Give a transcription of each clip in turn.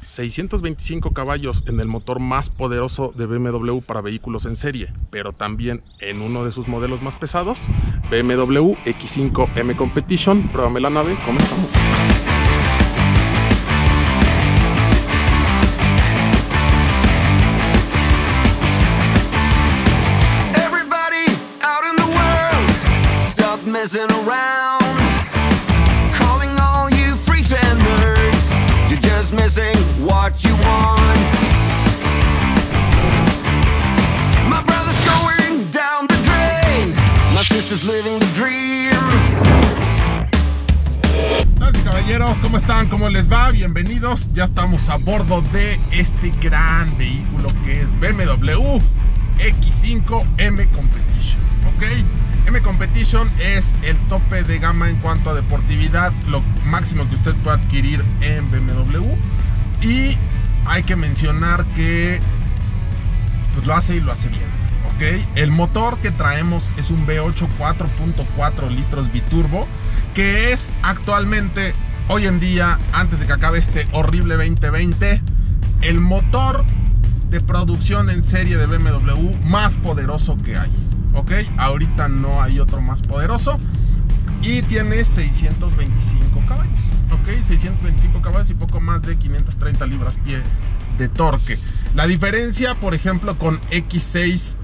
625 caballos en el motor más poderoso de BMW para vehículos en serie, pero también en uno de sus modelos más pesados, BMW X5 M Competition. Pruébame la nave, comenzamos. Messing around, calling all you freaks and nerds. You're just missing what you want. My brother's going down the drain. My sister's living the dream. Damas y caballeros, ¿cómo están? ¿Cómo les va? Bienvenidos. Ya estamos a bordo de este gran vehículo que es BMW X5 M Competition, ¿ok? M Competition es el tope de gama en cuanto a deportividad, lo máximo que usted puede adquirir en BMW. Y hay que mencionar que pues lo hace y lo hace bien, ¿ok? El motor que traemos es un V8 4.4 litros biturbo, que es actualmente, hoy en día, antes de que acabe este horrible 2020, el motor de producción en serie de BMW más poderoso que hay. Ok, ahorita no hay otro más poderoso. Y tiene 625 caballos. Ok, 625 caballos y poco más de 530 libras-pie de torque. La diferencia, por ejemplo, con X6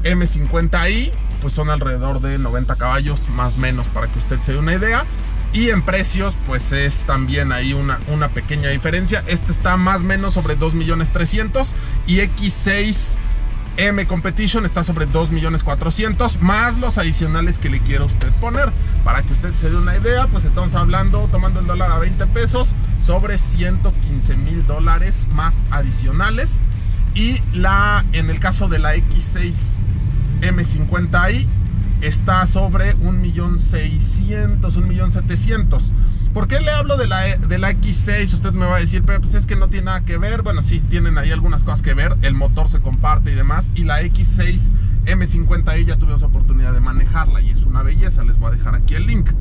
M50i, pues son alrededor de 90 caballos, más o menos, para que usted se dé una idea. Y en precios, pues es también ahí una pequeña diferencia. Este está más o menos sobre 2.300.000 y X6 M Competition está sobre 2.400.000, más los adicionales que le quiera usted poner. Para que usted se dé una idea, pues estamos hablando, tomando el dólar a 20 pesos, sobre $115,000 más adicionales. Y en el caso de la X6 M50i está sobre 1.600.000, 1.700.000. ¿Por qué le hablo de la X6? Usted me va a decir, pero pues es que no tiene nada que ver. Bueno, sí, tienen ahí algunas cosas que ver. El motor se comparte y demás. Y la X6 M50i ya tuvimos oportunidad de manejarla y es una belleza. Les voy a dejar aquí el link.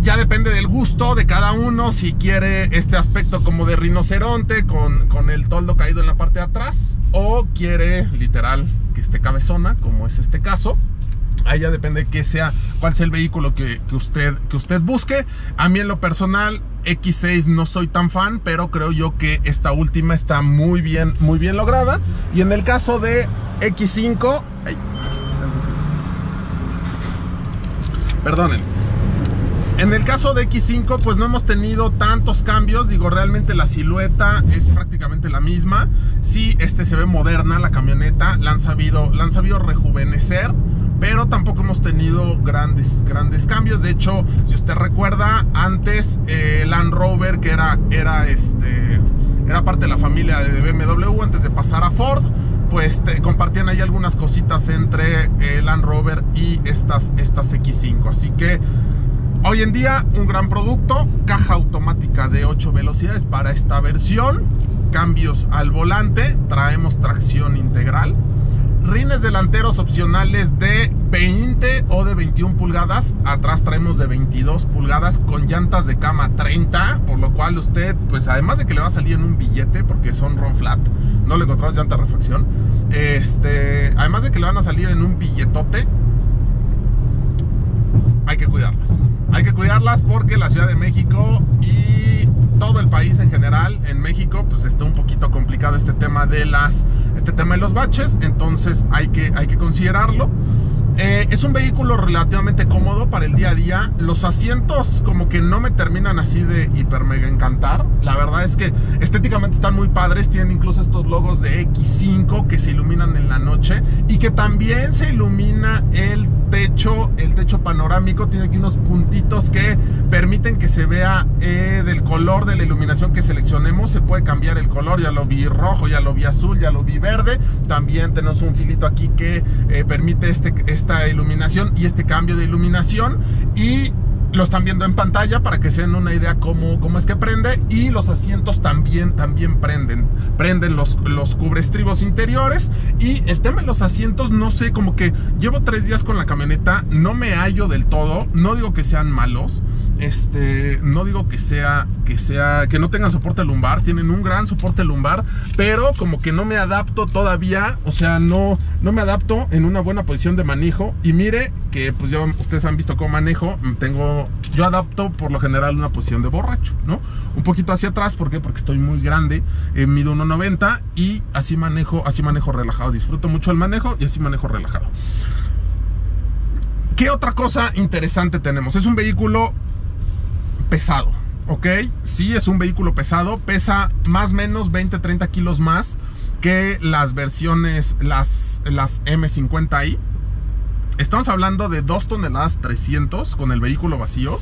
Ya depende del gusto de cada uno. Si quiere este aspecto como de rinoceronte con el toldo caído en la parte de atrás, o quiere literal que esté cabezona, como es este caso. Ahí ya depende cuál sea el vehículo que usted busque. A mí en lo personal, X6 no soy tan fan, pero creo yo que esta última está muy bien lograda. Y en el caso de X5, perdonen. En el caso de X5, pues no hemos tenido tantos cambios. Digo, realmente la silueta es prácticamente la misma. Sí, se ve moderna la camioneta. La han sabido rejuvenecer, pero tampoco hemos tenido grandes cambios. De hecho, si usted recuerda, antes Land Rover, que era parte de la familia de BMW antes de pasar a Ford, pues compartían ahí algunas cositas entre Land Rover y estas X5. Así que hoy en día un gran producto. Caja automática de 8 velocidades para esta versión, cambios al volante, traemos tracción integral, rines delanteros opcionales de 20 o de 21 pulgadas. Atrás traemos de 22 pulgadas con llantas de cama 30, por lo cual usted, pues además de que le va a salir en un billete, porque son run flat, no le encontramos llanta de refacción, además de que le van a salir en un billetote, hay que cuidarlas. Hay que cuidarlas porque la Ciudad de México y todo el país en general, en México, pues está un poquito complicado este tema de los baches. Entonces hay que considerarlo. Es un vehículo relativamente cómodo para el día a día. Los asientos como que no me terminan así de hiper mega encantar. La verdad es que estéticamente están muy padres. Tienen incluso estos logos de X5 que se iluminan en la noche y que también se ilumina el techo panorámico. Tiene aquí unos puntitos que permiten que se vea del color de la iluminación que seleccionemos. Se puede cambiar el color. Ya lo vi rojo, ya lo vi azul, ya lo vi verde. También tenemos un filito aquí que permite esta iluminación y este cambio de iluminación, y lo están viendo en pantalla para que se den una idea cómo es que prende. Y los asientos también prenden los cubreestribos interiores. Y el tema de los asientos, no sé, como que llevo 3 días con la camioneta, no me hallo del todo. No digo que sean malos, No digo que no tengan soporte lumbar, tienen un gran soporte lumbar, pero como que no me adapto todavía, o sea, no me adapto en una buena posición de manejo. Y mire que pues ya ustedes han visto cómo manejo, yo adapto por lo general una posición de borracho, ¿no? Un poquito hacia atrás, ¿por qué? Porque estoy muy grande, mido 1.90 y así manejo relajado, disfruto mucho el manejo y así manejo relajado. ¿Qué otra cosa interesante tenemos? Es un vehículo pesado, ¿ok? Sí, es un vehículo pesado, pesa más o menos 20-30 kilos más que las versiones, las M50i. Estamos hablando de 2 toneladas 300 con el vehículo vacío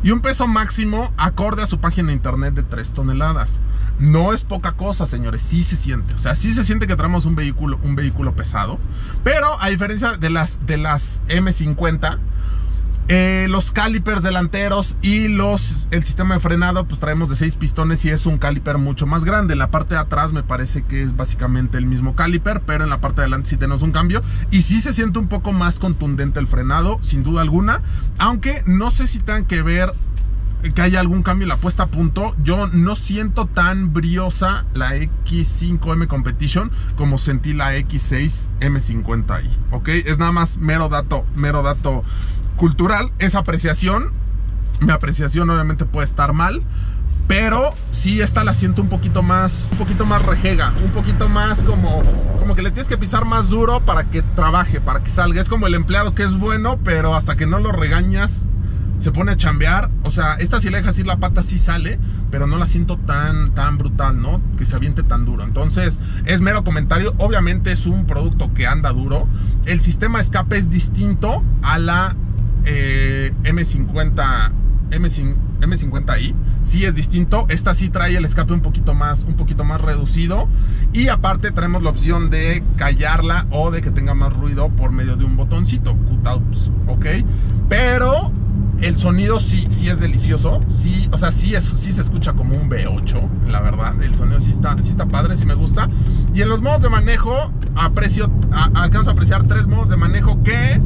y un peso máximo acorde a su página de internet de 3 toneladas. No es poca cosa, señores, sí se siente. O sea, sí se siente que traemos un vehículo pesado. Pero a diferencia de las M50, los calipers delanteros y el sistema de frenado, pues traemos de 6 pistones y es un caliper mucho más grande. En la parte de atrás me parece que es básicamente el mismo caliper, pero en la parte de adelante sí tenemos un cambio y sí se siente un poco más contundente el frenado, sin duda alguna. Aunque no sé si tengan que ver que haya algún cambio en la puesta a punto. Yo no siento tan briosa la X5M Competition como sentí la X6 M50i, ¿ok? Es nada más mero dato cultural, es apreciación. Mi apreciación obviamente puede estar mal, pero sí, esta la siento un poquito más rejega, un poquito más como que le tienes que pisar más duro para que trabaje, para que salga. Es como el empleado que es bueno, pero hasta que no lo regañas se pone a chambear. O sea, esta si le dejas ir la pata sí sale, pero no la siento tan brutal, ¿no? Que se aviente tan duro. Entonces, es mero comentario. Obviamente es un producto que anda duro. El sistema de escape es distinto a la M50i. Sí es distinto. Esta sí trae el escape un poquito más reducido. Y aparte traemos la opción de callarla o de que tenga más ruido por medio de un botoncito, cutouts, ¿ok? Pero el sonido sí es delicioso. Sí, o sea, sí se escucha como un V8, la verdad. El sonido sí está padre, sí me gusta. Y en los modos de manejo alcanzo a apreciar 3 modos de manejo que,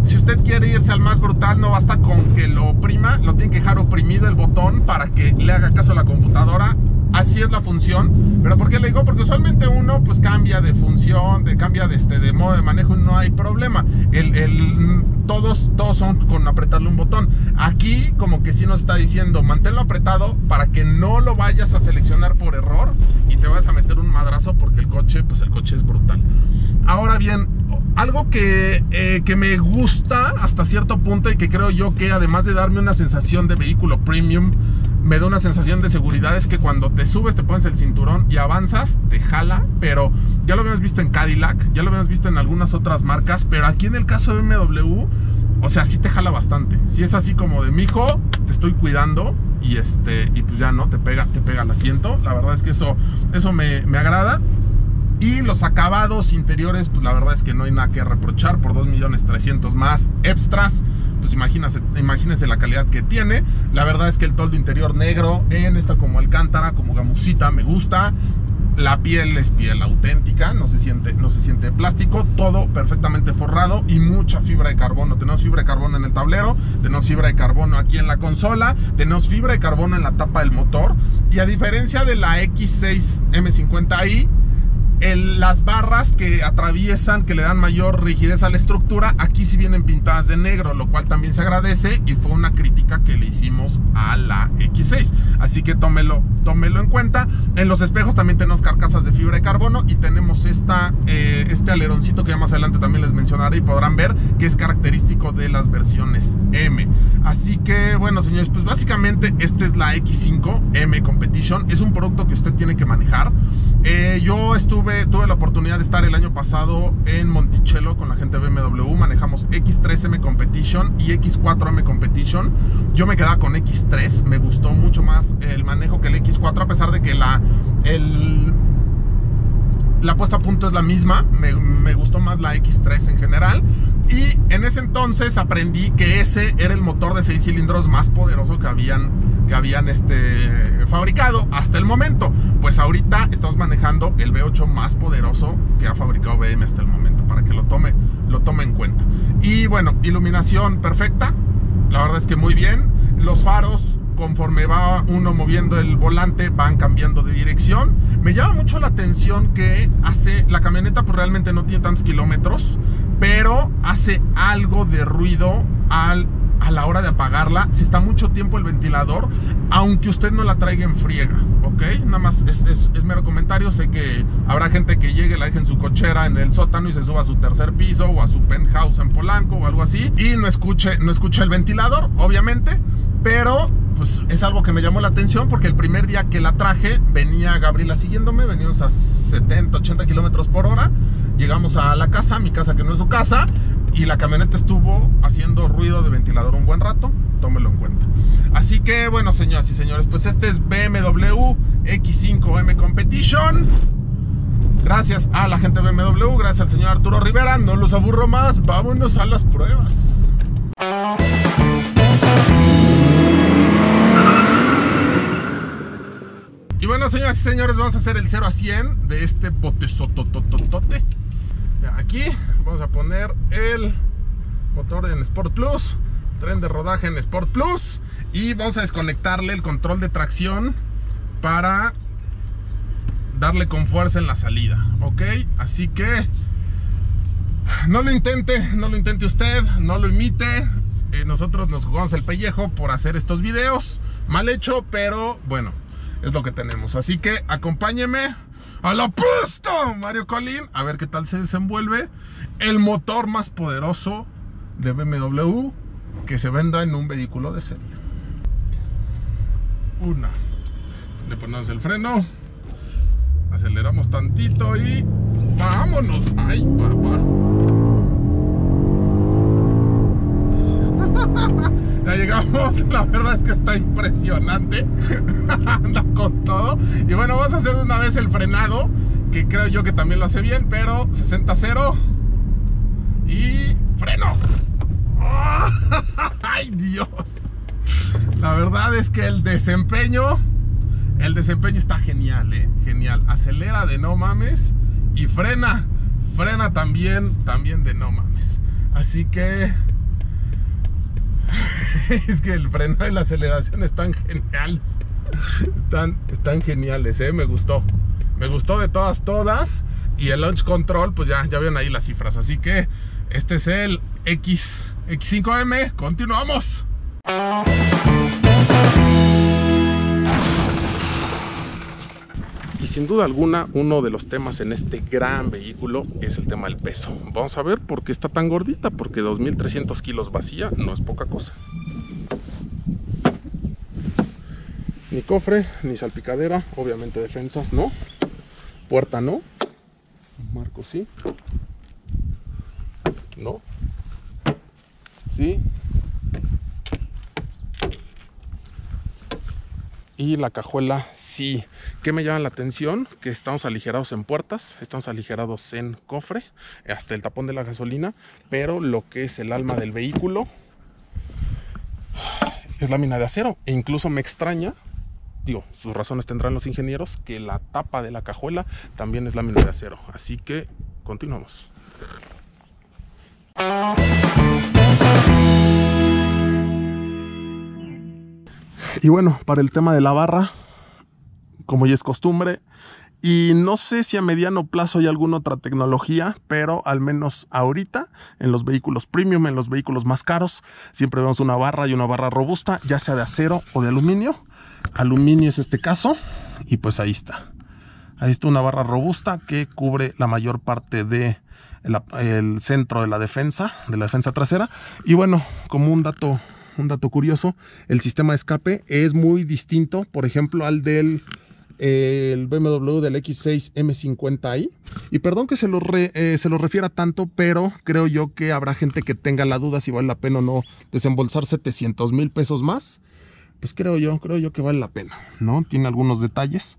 si usted quiere irse al más brutal, no basta con que lo oprima, lo tiene que dejar oprimido el botón para que le haga caso a la computadora. Así es la función. ¿Pero por qué le digo? Porque usualmente uno pues cambia de función, cambia de modo de manejo y no hay problema. Todos son con apretarle un botón. Aquí como que sí nos está diciendo, manténlo apretado para que no lo vayas a seleccionar por error y te vas a meter un madrazo, porque el coche es brutal. Ahora bien, algo que me gusta hasta cierto punto y que creo yo que además de darme una sensación de vehículo premium, me da una sensación de seguridad, es que cuando te subes, te pones el cinturón y avanzas, te jala. Pero ya lo habíamos visto en Cadillac, ya lo habíamos visto en algunas otras marcas, pero aquí en el caso de BMW, o sea, sí te jala bastante. Sí es así como de, mijo, te estoy cuidando. Y pues ya no, te pega el asiento. La verdad es que eso me agrada. Y los acabados interiores, pues la verdad es que no hay nada que reprochar. Por 2.300.000 más extras, pues imagínense la calidad que tiene. La verdad es que el toldo interior negro en esta como alcántara, como gamusita, me gusta. La piel es piel auténtica, no se siente plástico, todo perfectamente forrado y mucha fibra de carbono. Tenemos fibra de carbono en el tablero, tenemos fibra de carbono aquí en la consola, tenemos fibra de carbono en la tapa del motor. Y a diferencia de la X6 M50i, las barras que atraviesan, que le dan mayor rigidez a la estructura, aquí sí vienen pintadas de negro, lo cual también se agradece y fue una crítica que le hicimos a la X6. Así que tómelo en cuenta. En los espejos también tenemos carcasas de fibra de carbono y tenemos este aleroncito que ya más adelante también les mencionaré y podrán ver que es característico de las versiones M. Así que bueno, señores, pues básicamente esta es la X5M Competition. Es un producto que usted tiene que manejar. Yo tuve la oportunidad de estar el año pasado en Monticello con la gente de BMW. Manejamos X3M Competition y X4M Competition. Yo me quedaba con X3, me gustó mucho más el manejo que el X4, a pesar de que la puesta a punto es la misma. Me gustó más la X3 en general. Y en ese entonces aprendí que ese era el motor de 6 cilindros más poderoso que habían fabricado hasta el momento. Pues ahorita estamos manejando el V8 más poderoso que ha fabricado BM hasta el momento, para que lo tome en cuenta. Y bueno, iluminación perfecta, la verdad es que muy bien. los faros, conforme va uno moviendo el volante, van cambiando de dirección. Me llama mucho la atención que la camioneta pues realmente no tiene tantos kilómetros, pero hace algo de ruido a la hora de apagarla. Se está mucho tiempo el ventilador, aunque usted no la traiga en friega, ¿ok? Nada más es mero comentario. Sé que habrá gente que llegue, la deje en su cochera en el sótano y se suba a su tercer piso o a su penthouse en Polanco o algo así y no escuche el ventilador, obviamente, pero pues es algo que me llamó la atención porque el primer día que la traje venía Gabriela siguiéndome, veníamos a 70, 80 kilómetros por hora. Llegamos a la casa, mi casa que no es su casa, y la camioneta estuvo haciendo ruido de ventilador un buen rato. Tómelo en cuenta. Así que bueno, señoras y señores, pues este es BMW X5M Competition. Gracias a la gente de BMW, gracias al señor Arturo Rivera. No los aburro más, vámonos a las pruebas. Y bueno, señoras y señores, vamos a hacer el 0 a 100 de este botezotototote. Aquí vamos a poner el motor en Sport Plus, tren de rodaje en Sport Plus, y vamos a desconectarle el control de tracción para darle con fuerza en la salida, ¿ok? Así que no lo intente usted, no lo imite. Nosotros nos jugamos el pellejo por hacer estos videos. Mal hecho, pero bueno, es lo que tenemos. Así que acompáñeme a la pista, Mario Colín, a ver qué tal se desenvuelve el motor más poderoso de BMW que se venda en un vehículo de serie. Le ponemos el freno, aceleramos tantito y vámonos. ¡Ay, papá! Ya llegamos, la verdad es que está impresionante. Anda con todo. Y bueno, vamos a hacer de una vez el frenado, que creo yo que también lo hace bien, pero 60-0 y freno. ¡Oh! ¡Ay, Dios! La verdad es que el desempeño está genial, genial. Acelera de no mames y frena también de no mames. Así que es que el freno y la aceleración están geniales. Están geniales, me gustó de todas. Y el launch control, pues ya ven ahí las cifras. Así que este es el X5M. Continuamos. Y sin duda alguna, uno de los temas en este gran vehículo es el tema del peso. Vamos a ver por qué está tan gordita, porque 2300 kilos vacía no es poca cosa. Ni cofre, ni salpicadera, obviamente defensas no, puerta no, marco sí, no, sí, y la cajuela sí. ¿Qué me llama la atención? Que estamos aligerados en puertas, estamos aligerados en cofre, hasta el tapón de la gasolina, pero lo que es el alma del vehículo es lámina de acero. E incluso me extraña, digo, sus razones tendrán los ingenieros, que la tapa de la cajuela también es lámina de acero. Así que continuamos. Y bueno, para el tema de la barra, como ya es costumbre, y no sé si a mediano plazo hay alguna otra tecnología, pero al menos ahorita en los vehículos premium, en los vehículos más caros, siempre vemos una barra y una barra robusta, ya sea de acero o de aluminio. Aluminio es este caso, y pues ahí está una barra robusta que cubre la mayor parte de el centro de la defensa trasera. Y bueno, como un dato curioso, el sistema de escape es muy distinto, por ejemplo, al del BMW del X6 M50i. Y perdón que se lo refiera tanto, pero creo yo que habrá gente que tenga la duda si vale la pena o no desembolsar 700,000 pesos más. Pues creo yo que vale la pena, ¿no? Tiene algunos detalles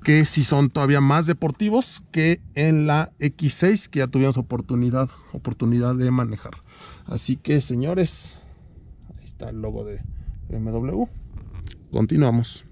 que sí son todavía más deportivos que en la X6, que ya tuvimos oportunidad de manejar. Así que, señores, ahí está el logo de BMW. Continuamos.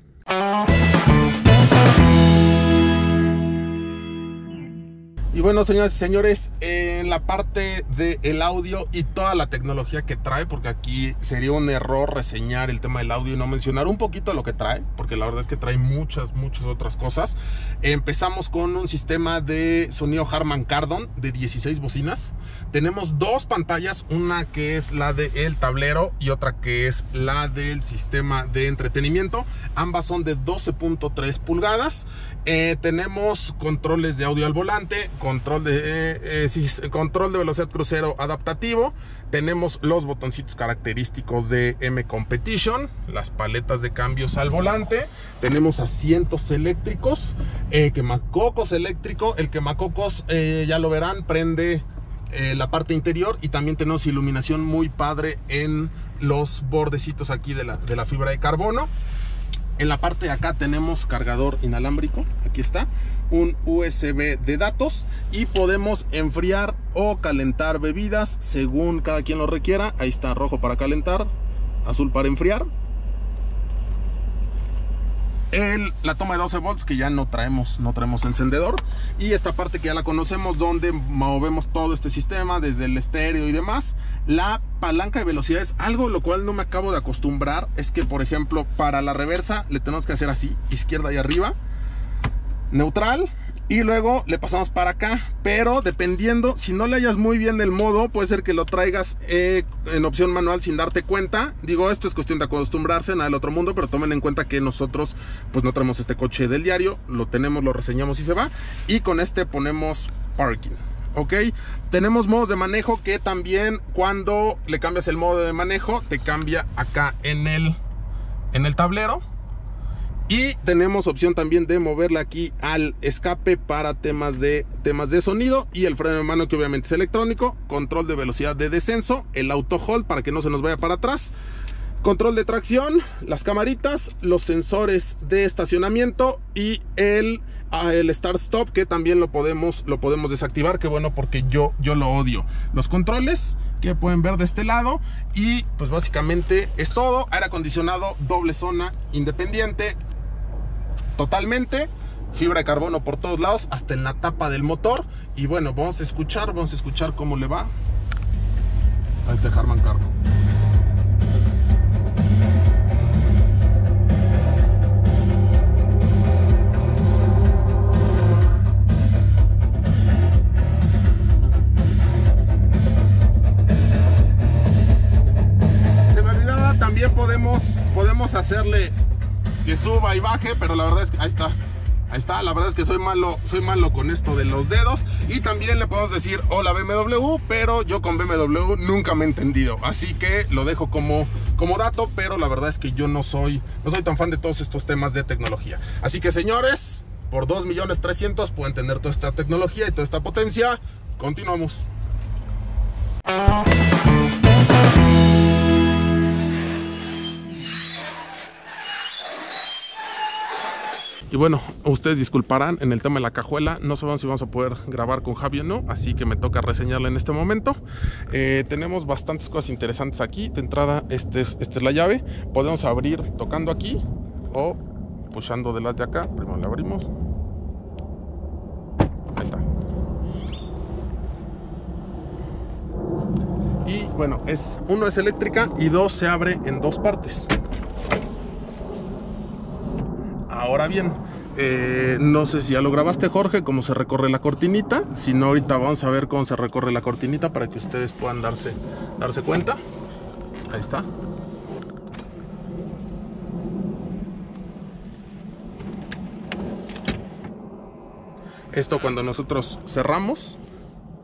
Y bueno, señoras y señores, en la parte del audio y toda la tecnología que trae, porque aquí sería un error reseñar el tema del audio y no mencionar un poquito lo que trae, porque la verdad es que trae muchas otras cosas. Empezamos con un sistema de sonido Harman Kardon de 16 bocinas. Tenemos dos pantallas, una que es la del tablero y otra que es la del sistema de entretenimiento. Ambas son de 12.3 pulgadas. Tenemos controles de audio al volante, control de velocidad crucero adaptativo. Tenemos los botoncitos característicos de M Competition, las paletas de cambios al volante. Tenemos asientos eléctricos, quemacocos eléctrico. El quemacocos, ya lo verán, prende la parte interior, y también tenemos iluminación muy padre en los bordecitos aquí de la fibra de carbono. En la parte de acá tenemos cargador inalámbrico, aquí está, un USB de datos, y podemos enfriar o calentar bebidas según cada quien lo requiera. Ahí está, rojo para calentar, azul para enfriar. La toma de 12 volts, que ya no traemos encendedor, y esta parte que ya la conocemos, donde movemos todo este sistema desde el estéreo y demás. La palanca de velocidades, algo lo cual no me acabo de acostumbrar, es que por ejemplo para la reversa le tenemos que hacer así, izquierda y arriba, neutral, y luego le pasamos para acá. Pero dependiendo, si no le hallas muy bien el modo, puede ser que lo traigas en opción manual sin darte cuenta. Digo, esto es cuestión de acostumbrarse, nada del otro mundo, pero tomen en cuenta que nosotros pues no traemos este coche del diario, lo tenemos, lo reseñamos y se va. Y con este ponemos parking, ok. Tenemos modos de manejo, que también cuando le cambias el modo de manejo te cambia acá en el tablero. Y tenemos opción también de moverla aquí al escape para temas de sonido, y el freno de mano, que obviamente es electrónico, control de velocidad de descenso, el auto hold para que no se nos vaya para atrás, control de tracción, las camaritas, los sensores de estacionamiento y el start stop, que también lo podemos desactivar, que bueno, porque yo lo odio. Los controles que pueden ver de este lado, y pues básicamente es todo. Aire acondicionado doble zona independiente totalmente, fibra de carbono por todos lados, hasta en la tapa del motor. Y bueno, vamos a escuchar cómo le va a este Harman Kardon. Se me olvidaba, también podemos hacerle que suba y baje, pero la verdad es que ahí está, la verdad es que soy malo con esto de los dedos. Y también le podemos decir hola BMW, pero yo con BMW nunca me he entendido, así que lo dejo como dato, pero la verdad es que yo no soy tan fan de todos estos temas de tecnología. Así que señores, por 2.300.000 pueden tener toda esta tecnología y toda esta potencia. Continuamos. Y bueno, ustedes disculparán, en el tema de la cajuela no sabemos si vamos a poder grabar con Javi o no, así que me toca reseñarla en este momento. Tenemos bastantes cosas interesantes aquí. De entrada, esta es la llave. Podemos abrir tocando aquí o pushando de las de acá. Primero la abrimos. Ahí está. Y bueno, uno es eléctrica y dos se abre en dos partes. Ahora bien, no sé si ya lo grabaste, Jorge, cómo se recorre la cortinita. Si no, ahorita vamos a ver cómo se recorre la cortinita para que ustedes puedan darse cuenta. Ahí está. Esto, cuando nosotros cerramos,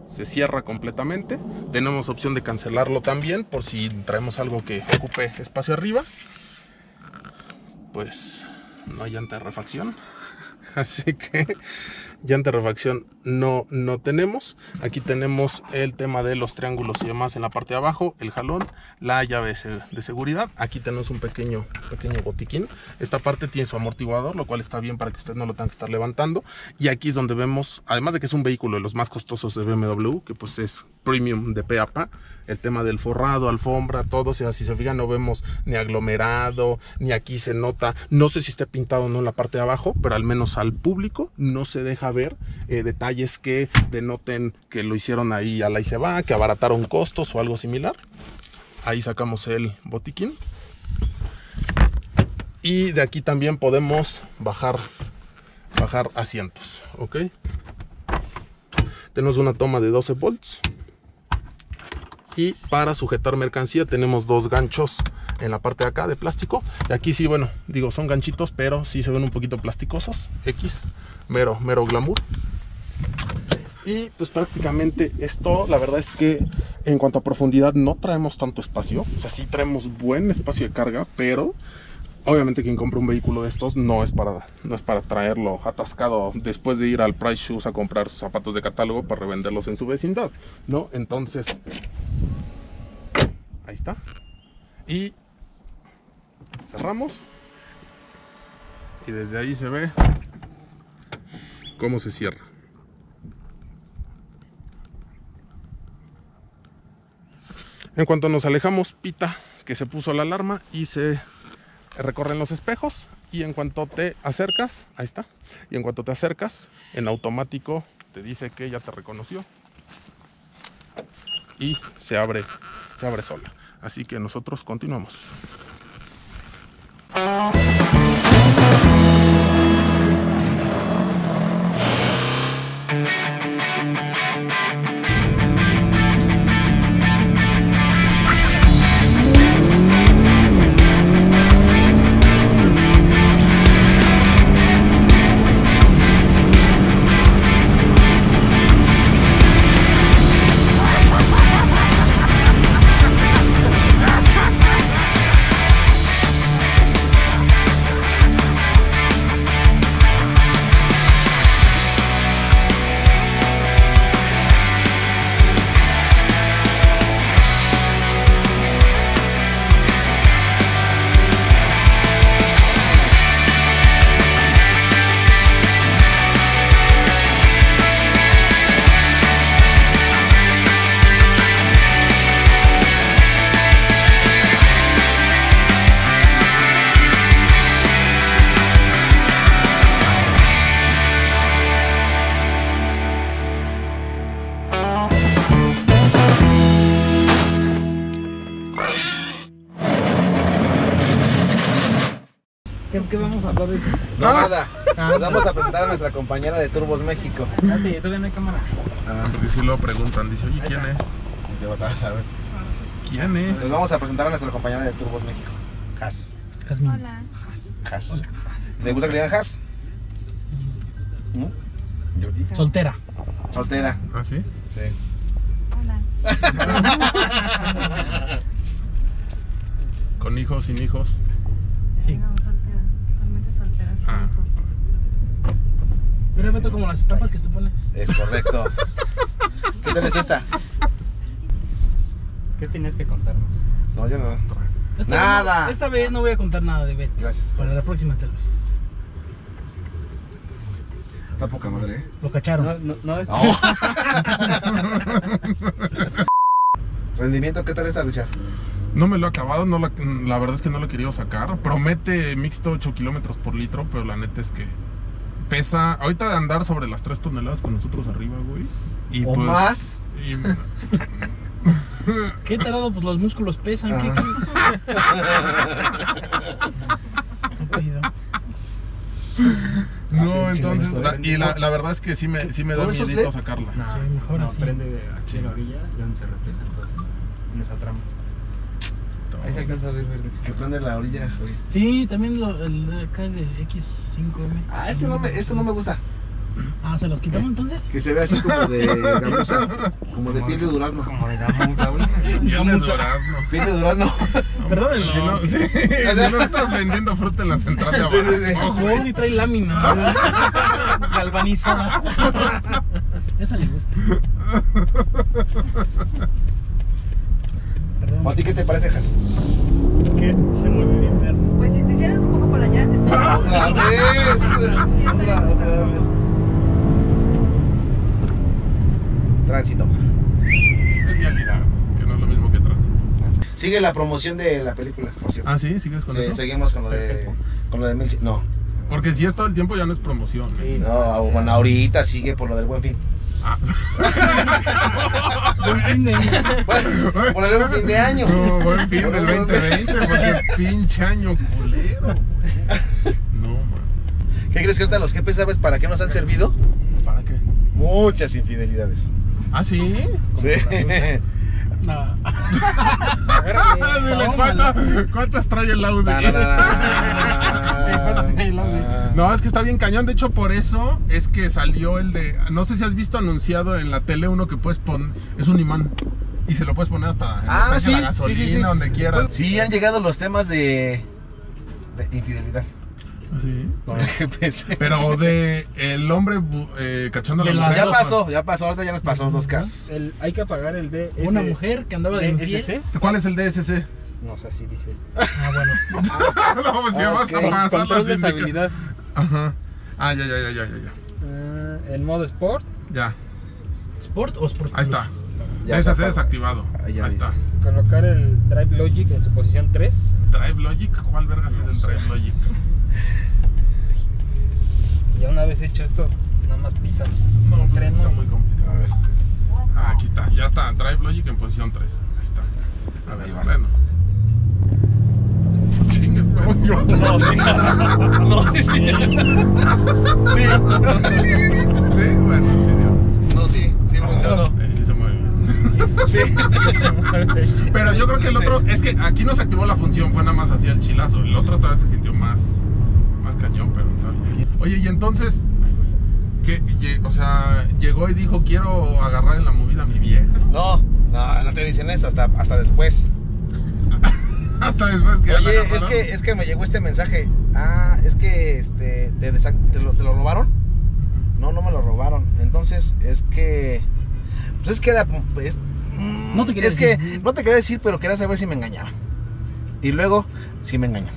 se cierra completamente. Tenemos opción de cancelarlo también, por si traemos algo que ocupe espacio arriba. Pues no hay llanta de refacción, así que llanta de refacción no tenemos. Aquí tenemos el tema de los triángulos y demás en la parte de abajo, el jalón, la llave de seguridad. Aquí tenemos un pequeño botiquín. Esta parte tiene su amortiguador, lo cual está bien para que usted no lo tenga que estar levantando. Y aquí es donde vemos, además de que es un vehículo de los más costosos de BMW, que pues es premium de pe a pa, el tema del forrado, alfombra, todo. O sea, si se fijan, no vemos ni aglomerado, ni aquí se nota. No sé si esté pintado no en la parte de abajo, pero al menos al público no se deja ver detalles que denoten que lo hicieron ahí a la y se va, que abarataron costos o algo similar. Ahí sacamos el botiquín. Y de aquí también podemos bajar asientos, ¿ok? Tenemos una toma de 12 volts. Y para sujetar mercancía tenemos 2 ganchos en la parte de acá de plástico. Y aquí sí, bueno, digo, son ganchitos, pero sí se ven un poquito plasticosos. X, mero glamour. Y pues prácticamente es todo. La verdad es que en cuanto a profundidad no traemos tanto espacio. O sea, sí traemos buen espacio de carga, pero obviamente quien compra un vehículo de estos no es para traerlo atascado después de ir al Price Shoes a comprar sus zapatos de catálogo para revenderlos en su vecindad, ¿no? Entonces, ahí está. Y cerramos. Y desde ahí se ve cómo se cierra. En cuanto nos alejamos, pita que se puso la alarma y se recorren los espejos. Y en cuanto te acercas, ahí está. Y en cuanto te acercas, en automático te dice que ya te reconoció. Y se abre sola. Así que nosotros continuamos. ¿Qué vamos a hablar de eso? No, nada. Nos vamos a presentar a nuestra compañera de Turbos México. Todavía no hay cámara. Porque si lo preguntan, dice, oye, ¿quién es? Se vas a saber. ¿Quién es? Nos vamos a presentar a nuestra compañera de Turbos México. Has. Hola. Has. ¿Le gusta que le digan Has? ¿No? ¿Georgie? Soltera. Soltera. ¿Ah, sí? Sí. Hola. ¿Con hijos, sin hijos? Sí. No, soltera. Totalmente soltera, sin Ah. hijos. Mira, Beto, como las estampas que tú pones. Es correcto. ¿Qué tal es esta? ¿Qué tienes que contarnos? No, yo no. Nada. Esta vez no voy a contar nada de Beto. Gracias. Para la próxima tal vez. Está poca madre, ¿eh? Lo cacharon. No es Oh. ¿Rendimiento qué tal está, Richard? No me lo he acabado, la verdad es que no lo he querido sacar. Promete mixto 8 kilómetros por litro, pero la neta es que pesa, ahorita de andar sobre las 3 toneladas con nosotros arriba, güey. Y ¿O pues, más? y- ¿Qué tarado? Pues los músculos pesan. ¿Qué Ajá. Estúpido. no, sí, entonces, chingón, la verdad es que sí me da ¿Todo eso es miedito LED? sacarla. Sí, mejor no, así. prende aquí en la orilla y donde se refleja entonces en esa trama. Ahí se alcanza a ver verdes. Que prende la orilla, güey. Sí, también el de acá de X5M. Ah, este no me gusta. Ah, ¿se los quitamos entonces? Que se ve así como de gamuza. Como de piel de durazno. Como de gamuza, güey. Piel de durazno. Piel de durazno. Perdón, Si no, sí, si no estás vendiendo fruta en la central de Sí, abajo. sí, sí. Ojo, y trae lámina galvanizada. Esa le gusta. Perdón. ¿A ti qué te parece, Has? Que se mueve bien, perro. Pues si te hicieras un poco para allá, está ¡Otra vez! Otra vez. Tránsito. Es vialidad, que no es lo mismo que tránsito. Sigue la promoción de la película, por cierto. Ah, sí, ¿sigues con Sí, eso? seguimos con lo de Milchi. No, Porque si es todo el tiempo ya no es promoción. Sí. No, bueno, ahorita sigue por lo del Buen Fin. Ah. Buen fin de año. Bueno, por el Buen Fin de año. No, buen fin del 2020, porque pinche año culero. No, man. ¿Qué crees que ahorita los jefes sabes para qué nos han servido? ¿Para qué? Muchas infidelidades. ¿Ah, sí? Sí. No. Dile, ¿cuántas trae el Audi? No, es que está bien cañón. De hecho, por eso es que salió el de... No sé si has visto anunciado en la tele uno que puedes poner... Es un imán. Y se lo puedes poner hasta en el tanque de la gasolina, donde quieras. Sí, han llegado los temas de infidelidad. ¿Sí? Con el GPS. Pero de el hombre cachando a la De la- mujer. Ya pasó, ahorita ya nos pasó 2 casos. Hay que apagar el DS. Una mujer que andaba de infiel. DSC. ¿Cuál es el DSC? No sé, así dice. Ah, bueno. No, pues si vas a Ok. pasar Control de las indica- estabilidad. Ajá. Ah, ya. En modo Sport, Ya, ¿Sport o Sport? ahí está. Ya DSC está, desactivado. ahí Ahí ya está. colocar el Drive Logic en su posición 3. Drive Logic, ¿cuál verga es el Drive Logic? Y ya una vez hecho esto, nada más pisa. No, pues Freno. está muy complicado. A ver. Ah, aquí está, ya está. Drive Logic en posición 3. Ahí está. A ver, Ahí va. bueno. Chingue, pero yo. No, sí. No, sí. Sí. Sí, bueno, sí, dio. No, sí funcionó. Sí se mueve bien. Sí. Pero yo creo que el otro, es que aquí no se activó la función, fue nada más así el chilazo. El otro todavía se sintió más cañón, pero está bien. Oye, y entonces, o sea, llegó y dijo, quiero agarrar en la movida a mi vieja. No te dicen eso hasta después. Hasta después que Oye, la agarraron. es que me llegó este mensaje. Ah, es que te lo robaron. No me lo robaron. Entonces, es que pues es que era No te quería es que decir. no te quería decir, pero quería saber si me engañaban. Y luego sí me engañan.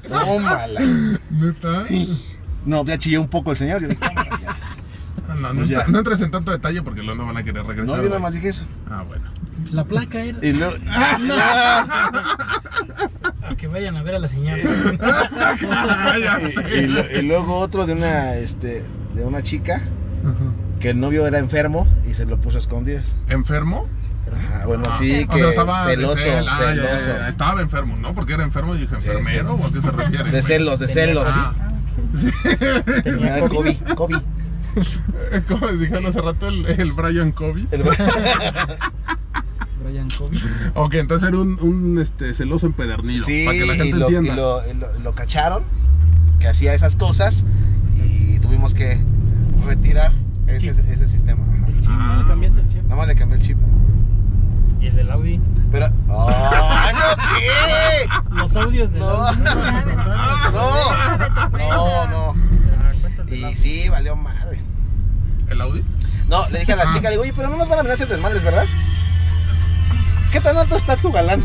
Tómala. ¿Neta? No, ya chillé un poco el señor. Yo dije, tómala, ya. No, Pues ya. no entres en tanto detalle porque luego no van a querer regresar. No, yo güey. nada más dije eso. Ah, bueno. La placa era. Y luego. A que vayan a ver a la señora. Y luego otro de una chica que el novio era enfermo y se lo puso a escondidas. ¿Enfermo? Ajá, bueno, sí, O que sea, estaba de celoso, cel. Ah, ya, celoso. ya. Estaba enfermo, ¿no? Porque era enfermo y dije, Sí, ¿enfermero? sí. ¿O a qué se refiere? De celos. Ah. Sí. Tenía COVID. Como dijeron hace rato el Brian Kobe. Brian Kobe. Ok, entonces era un celoso empedernido. Sí, para que la gente y entienda. lo cacharon que hacía esas cosas y tuvimos que retirar ese sistema. Ajá. Ah. ¿No cambiaste el chip? Nada más le cambié el chip. Y el del Audi. Pero. ¡Oh! ¿Eso qué? Los audios de No. No. Ya, cuéntale Y la- sí, valió madre. ¿El Audi? No, le dije a la chica, le digo, oye, pero no nos van a venir a hacer desmadres, ¿verdad? ¿Qué tan alto está tu galán?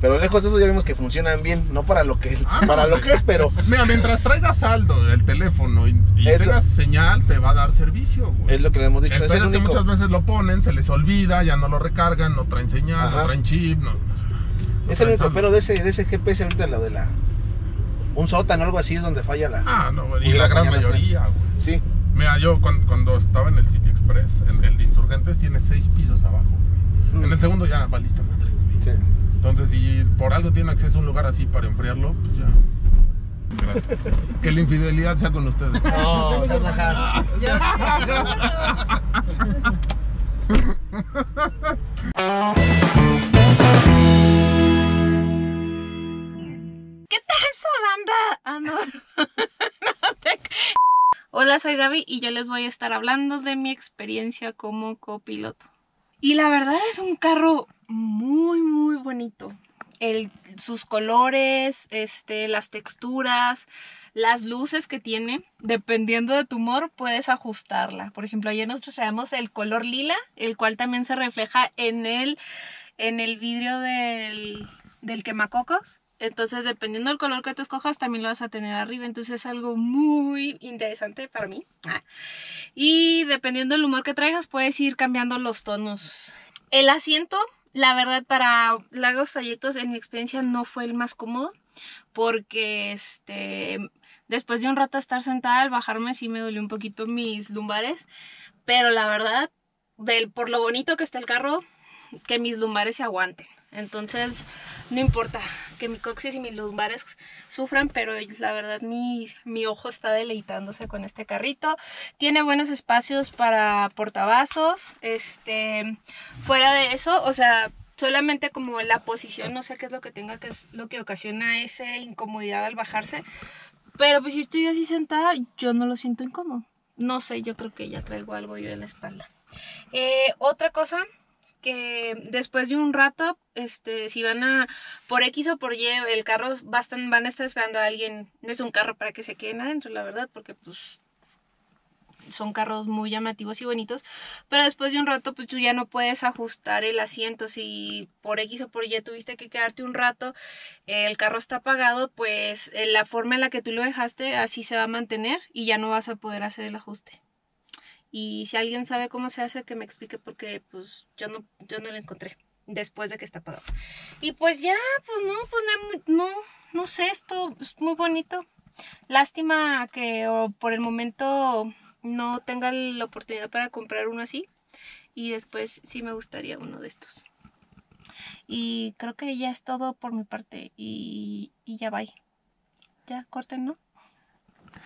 Pero lejos de eso ya vimos que funcionan bien, no para lo que para lo que es, pero Mira, mientras traigas saldo el teléfono y Es lo- tengas señal, te va a dar servicio, güey. es lo que le hemos dicho. El Es pedo el es que único. muchas veces lo ponen, se les olvida, ya no lo recargan, no traen señal, Ajá. no traen chip, no Es el traen único, saldo. pero de ese GPS ahorita lo de un sótano o algo así es donde falla la. Ah, no, güey, y Pudiera la gran fallar la mayoría, güey. Sí. Mira, yo cuando estaba en el City Express, en el de Insurgentes, tiene 6 pisos abajo, güey. En el segundo ya valiste madre, güey. Sí. Entonces, si por algo tiene acceso a un lugar así para enfriarlo, pues ya. Gracias. Que la infidelidad sea con ustedes. No, no dejas. ¿Qué tal esa banda? Ah, no. No te- Hola, soy Gaby y yo les voy a estar hablando de mi experiencia como copiloto. Y la verdad es un carro muy, muy bonito. Sus colores, las texturas, las luces que tiene, dependiendo de tu humor, puedes ajustarla. Por ejemplo, ayer nosotros traíamos el color lila, el cual también se refleja en el vidrio del quemacocos. Entonces, dependiendo del color que tú escojas, también lo vas a tener arriba. Entonces, es algo muy interesante para mí. Y dependiendo del humor que traigas, puedes ir cambiando los tonos. El asiento La verdad, para largos trayectos, en mi experiencia, no fue el más cómodo. Porque después de un rato de estar sentada, al bajarme sí me dolió un poquito mis lumbares. Pero la verdad, por lo bonito que está el carro, que mis lumbares se aguanten. Entonces, no importa que mi coxis y mis lumbares sufran, pero la verdad mi ojo está deleitándose con este carrito. Tiene buenos espacios para portavasos. Fuera de eso, o sea, solamente como la posición, no sé qué es lo que tenga, que es lo que ocasiona esa incomodidad al bajarse. Pero pues si estoy así sentada, yo no lo siento incómodo. No sé, yo creo que ya traigo algo yo en la espalda. Otra cosa, que después de un rato, si van por X o por Y, el carro van a estar esperando a alguien. No es un carro para que se queden adentro, la verdad, porque pues son carros muy llamativos y bonitos, pero después de un rato pues tú ya no puedes ajustar el asiento. Si por X o por Y tuviste que quedarte un rato, el carro está apagado, pues la forma en la que tú lo dejaste así se va a mantener y ya no vas a poder hacer el ajuste. Y si alguien sabe cómo se hace, que me explique, porque pues yo no lo encontré después de que está apagado. Y pues ya, pues no sé, esto es muy bonito. Lástima que por el momento no tenga la oportunidad para comprar uno así. Y después sí me gustaría uno de estos. Y creo que ya es todo por mi parte. Y ya bye. Ya, corten, ¿no?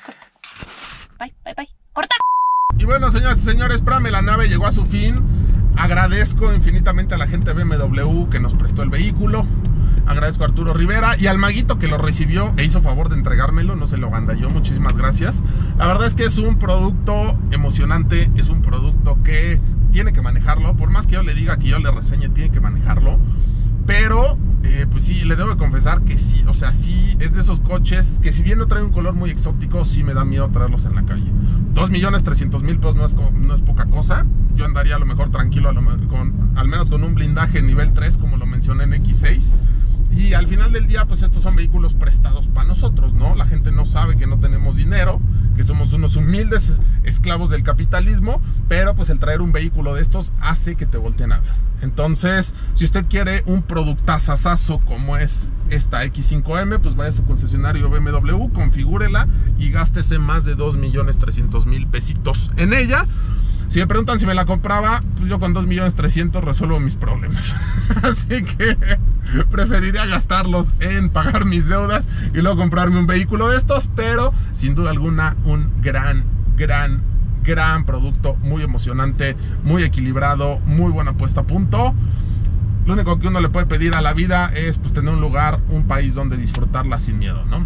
Corta. Bye. ¡Corta! Y bueno, señoras y señores, Prame la nave llegó a su fin. Agradezco infinitamente a la gente de BMW que nos prestó el vehículo. Agradezco a Arturo Rivera y al Maguito que lo recibió e hizo favor de entregármelo. No se lo agandalló, muchísimas gracias. La verdad es que es un producto emocionante. Es un producto que tiene que manejarlo. Por más que yo le diga, que yo le reseñe, tiene que manejarlo. Pero, pues sí, le debo de confesar que sí. O sea, sí, es de esos coches que si bien no trae un color muy exótico, sí me da miedo traerlos en la calle. 2.300.000 pesos no es poca cosa. Yo andaría a lo mejor tranquilo, al menos con un blindaje nivel 3, como lo mencioné en X6. Y al final del día, pues estos son vehículos prestados para nosotros, ¿no? La gente no sabe que no tenemos dinero, que somos unos humildes esclavos del capitalismo, pero pues el traer un vehículo de estos hace que te volteen a ver. Entonces, si usted quiere un productazazazo como es esta X5M, pues vaya a su concesionario BMW, configúrela y gástese más de 2.300.000 pesitos en ella. Si me preguntan si me la compraba, pues yo con 2.300.000 resuelvo mis problemas. Así que preferiría gastarlos en pagar mis deudas y luego comprarme un vehículo de estos. Pero sin duda alguna un gran producto, muy emocionante, muy equilibrado, muy buena puesta a punto. Lo único que uno le puede pedir a la vida es pues tener un lugar, un país donde disfrutarla sin miedo, ¿no?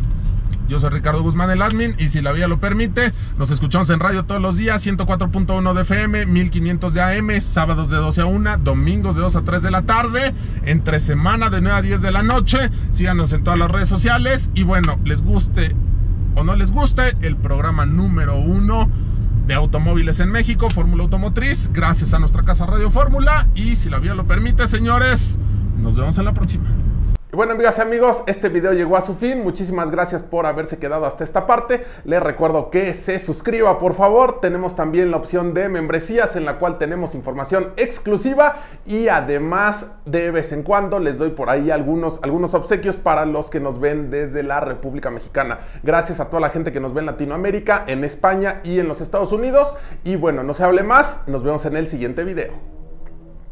Yo soy Ricardo Guzmán, el admin, y si la vida lo permite, nos escuchamos en radio todos los días, 104.1 de FM, 1500 de AM, sábados de 12 a 1, domingos de 2 a 3 de la tarde, entre semana de 9 a 10 de la noche. Síganos en todas las redes sociales y bueno, les guste o no les guste, el programa número 1 de automóviles en México, Fórmula Automotriz, gracias a nuestra casa Radio Fórmula. Y si la vida lo permite, señores, nos vemos en la próxima. Y bueno, amigas y amigos, este video llegó a su fin. Muchísimas gracias por haberse quedado hasta esta parte. Les recuerdo que se suscriba, por favor. Tenemos también la opción de membresías, en la cual tenemos información exclusiva y además de vez en cuando les doy por ahí algunos obsequios para los que nos ven desde la República Mexicana. Gracias a toda la gente que nos ve en Latinoamérica, en España y en los Estados Unidos. Y bueno, no se hable más, nos vemos en el siguiente video.